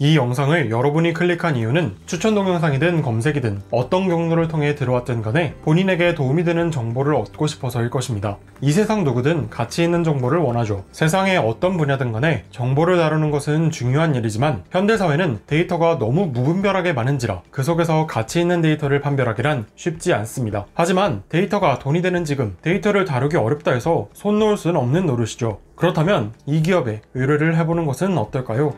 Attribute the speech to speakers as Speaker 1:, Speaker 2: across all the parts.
Speaker 1: 이 영상을 여러분이 클릭한 이유는 추천 동영상이든 검색이든 어떤 경로를 통해 들어왔든 간에 본인에게 도움이 되는 정보를 얻고 싶어서일 것입니다. 이 세상 누구든 가치 있는 정보를 원하죠. 세상의 어떤 분야든 간에 정보를 다루는 것은 중요한 일이지만 현대사회는 데이터가 너무 무분별하게 많은지라 그 속에서 가치 있는 데이터를 판별하기란 쉽지 않습니다. 하지만 데이터가 돈이 되는 지금 데이터를 다루기 어렵다 해서 손 놓을 수는 없는 노릇이죠. 그렇다면 이 기업에 의뢰를 해보는 것은 어떨까요?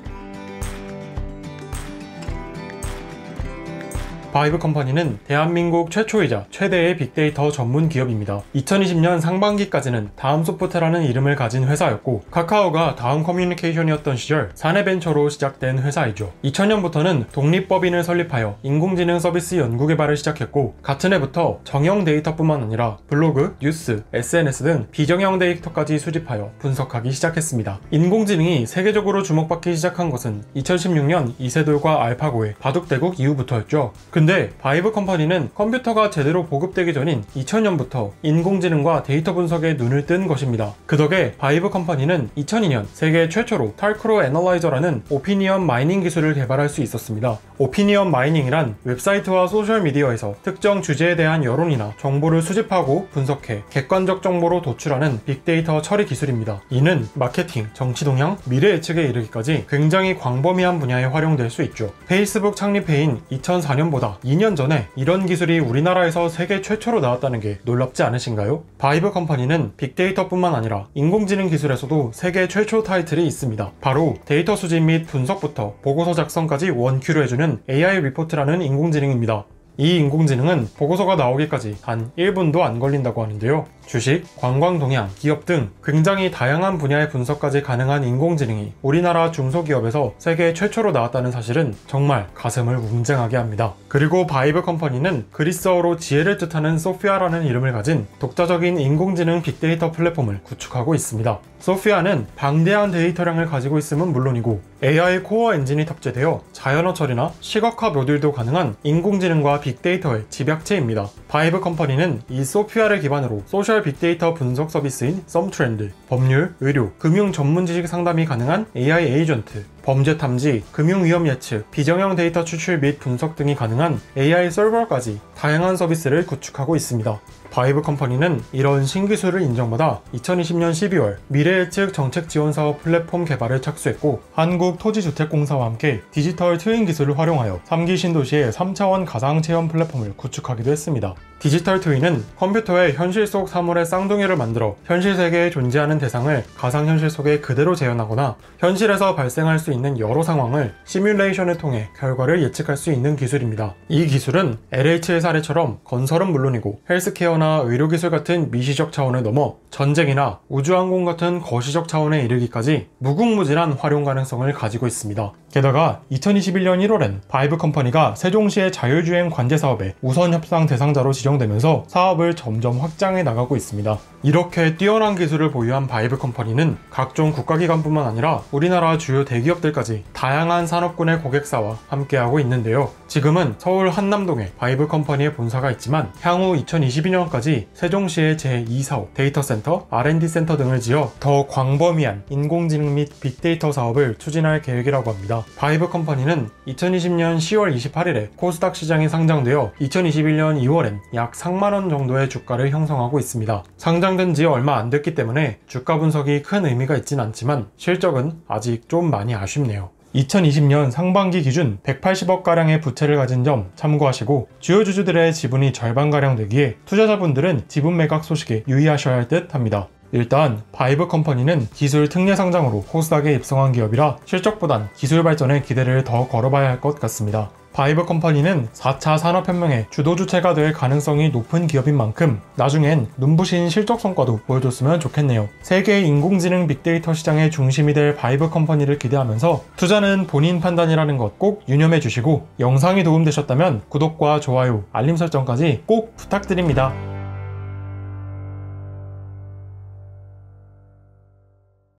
Speaker 1: 바이브 컴퍼니는 대한민국 최초이자 최대의 빅데이터 전문 기업입니다. 2020년 상반기까지는 다음소프트라는 이름을 가진 회사였고 카카오가 다음 커뮤니케이션이었던 시절 사내벤처로 시작된 회사이죠. 2000년부터는 독립법인을 설립하여 인공지능 서비스 연구개발을 시작했고 같은 해부터 정형 데이터뿐만 아니라 블로그, 뉴스, SNS 등 비정형 데이터까지 수집하여 분석하기 시작했습니다. 인공지능이 세계적으로 주목받기 시작한 것은 2016년 이세돌과 알파고의 바둑대국 이후부터였죠. 근데 바이브 컴퍼니는 컴퓨터가 제대로 보급되기 전인 2000년부터 인공지능과 데이터 분석에 눈을 뜬 것입니다. 그 덕에 바이브 컴퍼니는 2002년 세계 최초로 탈크로 애널라이저라는 오피니언 마이닝 기술을 개발할 수 있었습니다. 오피니언 마이닝이란 웹사이트와 소셜미디어에서 특정 주제에 대한 여론이나 정보를 수집하고 분석해 객관적 정보로 도출하는 빅데이터 처리 기술입니다. 이는 마케팅, 정치 동향, 미래 예측에 이르기까지 굉장히 광범위한 분야에 활용될 수 있죠. 페이스북 창립해인 2004년보다 2년 전에 이런 기술이 우리나라에서 세계 최초로 나왔다는 게 놀랍지 않으신가요? 바이브 컴퍼니는 빅데이터뿐만 아니라 인공지능 기술에서도 세계 최초 타이틀이 있습니다. 바로 데이터 수집 및 분석부터 보고서 작성까지 원큐로 해주는 AI 리포트라는 인공지능입니다. 이 인공지능은 보고서가 나오기까지 단 1분도 안 걸린다고 하는데요. 주식, 관광 동향, 기업 등 굉장히 다양한 분야의 분석까지 가능한 인공지능이 우리나라 중소기업에서 세계 최초로 나왔다는 사실은 정말 가슴을 웅장하게 합니다. 그리고 바이브 컴퍼니는 그리스어로 지혜를 뜻하는 소피아라는 이름을 가진 독자적인 인공지능 빅데이터 플랫폼을 구축하고 있습니다. 소피아는 방대한 데이터량을 가지고 있음은 물론이고 AI 코어 엔진이 탑재되어 자연어 처리나 시각화 모듈도 가능한 인공지능과 빅데이터의 집약체입니다. 바이브 컴퍼니는 이 소피아를 기반으로 소셜 빅데이터 분석 서비스인 썸트렌드, 법률, 의료, 금융 전문 지식 상담이 가능한 AI 에이전트, 범죄 탐지, 금융 위험 예측, 비정형 데이터 추출 및 분석 등이 가능한 AI 서버까지 다양한 서비스를 구축하고 있습니다. 바이브 컴퍼니는 이런 신기술을 인정받아 2020년 12월 미래예측 정책지원사업 플랫폼 개발을 착수했고 한국토지주택공사와 함께 디지털 트윈 기술을 활용하여 3기 신도시의 3차원 가상체험 플랫폼을 구축하기도 했습니다. 디지털 트윈은 컴퓨터에 현실 속 사물의 쌍둥이를 만들어 현실 세계에 존재하는 대상을 가상현실 속에 그대로 재현하거나 현실에서 발생할 수 있는 여러 상황을 시뮬레이션을 통해 결과를 예측할 수 있는 기술입니다. 이 기술은 LH의 사례처럼 건설은 물론이고 헬스케어나 의료기술 같은 미시적 차원을 넘어 전쟁이나 우주항공 같은 거시적 차원에 이르기까지 무궁무진한 활용 가능성을 가지고 있습니다. 게다가 2021년 1월엔 바이브 컴퍼니가 세종시의 자율주행 관제 사업의 우선 협상 대상자로 지정되면서 사업을 점점 확장해 나가고 있습니다. 이렇게 뛰어난 기술을 보유한 바이브 컴퍼니는 각종 국가기관뿐만 아니라 우리나라 주요 대기업들까지 다양한 산업군의 고객사와 함께하고 있는데요. 지금은 서울 한남동에 바이브 컴퍼니의 본사가 있지만 향후 2022년까지 세종시의 제2사업 데이터 센터, R&D 센터 등을 지어 더 광범위한 인공지능 및 빅데이터 사업을 추진할 계획이라고 합니다. 바이브 컴퍼니는 2020년 10월 28일에 코스닥 시장에 상장되어 2021년 2월엔 약 3만원 정도의 주가를 형성하고 있습니다. 상장된 지 얼마 안 됐기 때문에 주가 분석이 큰 의미가 있진 않지만 실적은 아직 좀 많이 아쉽네요. 2020년 상반기 기준 180억가량의 부채를 가진 점 참고하시고 주요 주주들의 지분이 절반가량 되기에 투자자분들은 지분 매각 소식에 유의하셔야 할 듯 합니다. 일단 바이브 컴퍼니는 기술 특례 상장으로 코스닥에 입성한 기업이라 실적보단 기술 발전에 기대를 더 걸어봐야 할 것 같습니다. 바이브 컴퍼니는 4차 산업혁명의 주도주체가 될 가능성이 높은 기업인 만큼 나중엔 눈부신 실적 성과도 보여줬으면 좋겠네요. 세계 인공지능 빅데이터 시장의 중심이 될 바이브 컴퍼니를 기대하면서 투자는 본인 판단이라는 것 꼭 유념해 주시고 영상이 도움되셨다면 구독과 좋아요, 알림 설정까지 꼭 부탁드립니다.